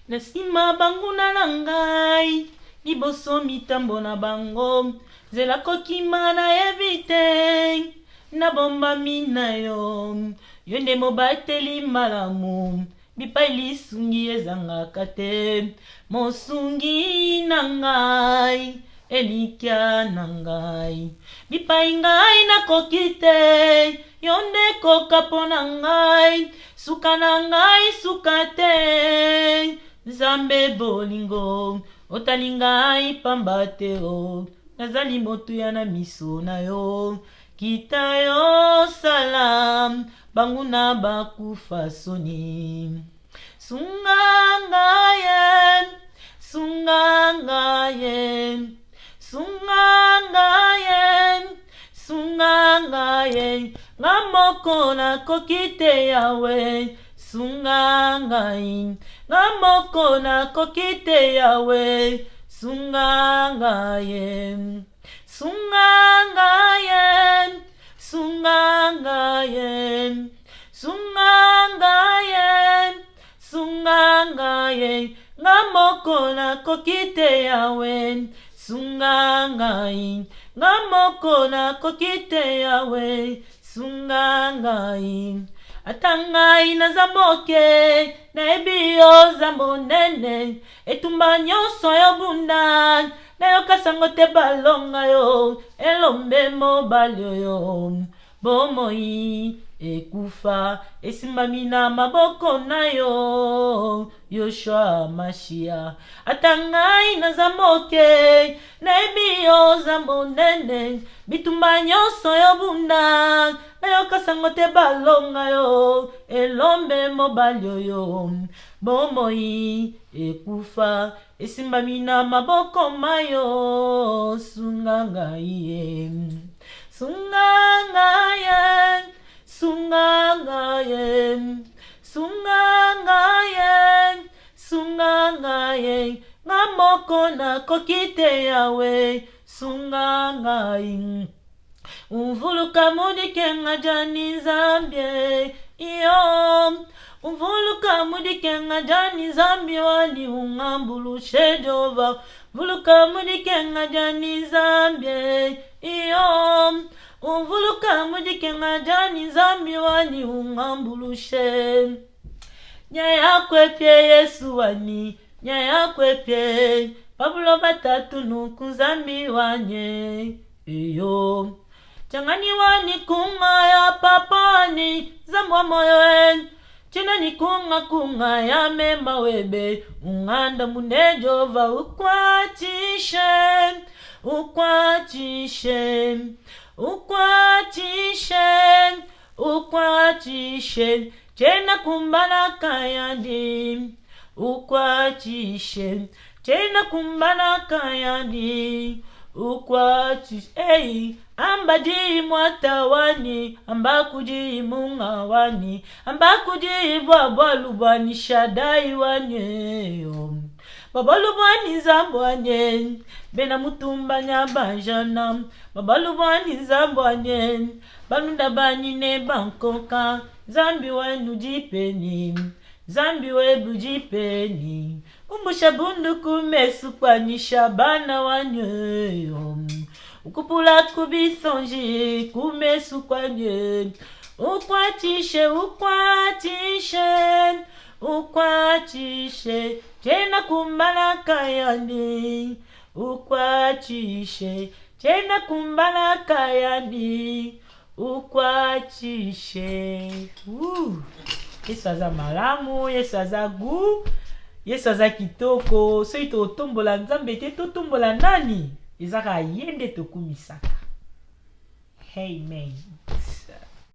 Nasima banguna na ngai liboso mitambo na bango zela kokima na yebite na bomba mina yo nde mobateli malamu bipai lisungi ezangaka te mosungi na ngai elikia na ngai bipai ngai nakoki te yo nde kokapo na ngai suka na ngai suka te Nzambe bolingo otali ngai pamba te o nazali motuya na miso na yo kita yo salam banguna bakufa soni sunga ngaye sunga ngaye sunga ngaye sunga ngaye ngamoko nakoki te yawe sunga ngai ngamoko nakoki te yawe sunga ngaye sunga ngaye sunga ngaye sunga ngaye sunga ngaye ngamoko nakoki te yawe sunga ngai ngamoko nakoki te yawe sunga ngai atangai na zamboke na ebi yo zambo nene etumba nyonso yo bunda na yo kasango te balonga yo elombe mobali yo bomoi ekufa esimbami na maboko na yo Yoshua Mashia atangai na zamboke na ebi yo zambo nene bitumba nyonso yo bunda na yo kasango te balonga yo elombe mobali yo bomoi ekufa esimbami na maboko mayo sunga ngai sunga ngai sunga ngai sunga ngai sunga ngai ngamoko nakoki te yawe sunga ngai Uvuluka mudike ngajani Nzambe iyo Uvuluka mudike ngajani Nzambe wani ungambulushe Jehova Uvuluka mudike ngajani Nzambe iyo Uvuluka mudike ngajani Nzambe wani ungambulushe Nyaya kwepye Yesu wani Nyaya kwepye Pabulo batatu nuku Nzambe wanye iyo Changani wani kunga ya papani Zambwa moyo China ni kunga ya mema webe Unganda mune Jehova ukwatishe Ukwatishe Ukwatishe Ukwatishe Chena kumbana kayandi Ukwatishe Chena kumbana kayandi Ukwatishe Ambaji mwatawani ambakuji mungawani ambakuji babalubani shadai wanyeyo babalubani zambwanye bena mutumba nyabajana babalubani zambwanye banunda bani ne bankoka zambi wenu jipeni zambi webu jipeni umbusha bundu kumesu kwani shabana wanyeyo Ukupula kubisonji kumesu kwanye Ukwatishe ukwatishe Ukwatishe Tena kumbana kayani Ukwatishe Tena kumbana kayani Ukwatishe Yesu aza malamu Yesu aza gu Yesu aza kitoko So ito otombola Nzambe te totombola nani Ezaka yende tokumisaka. Amen.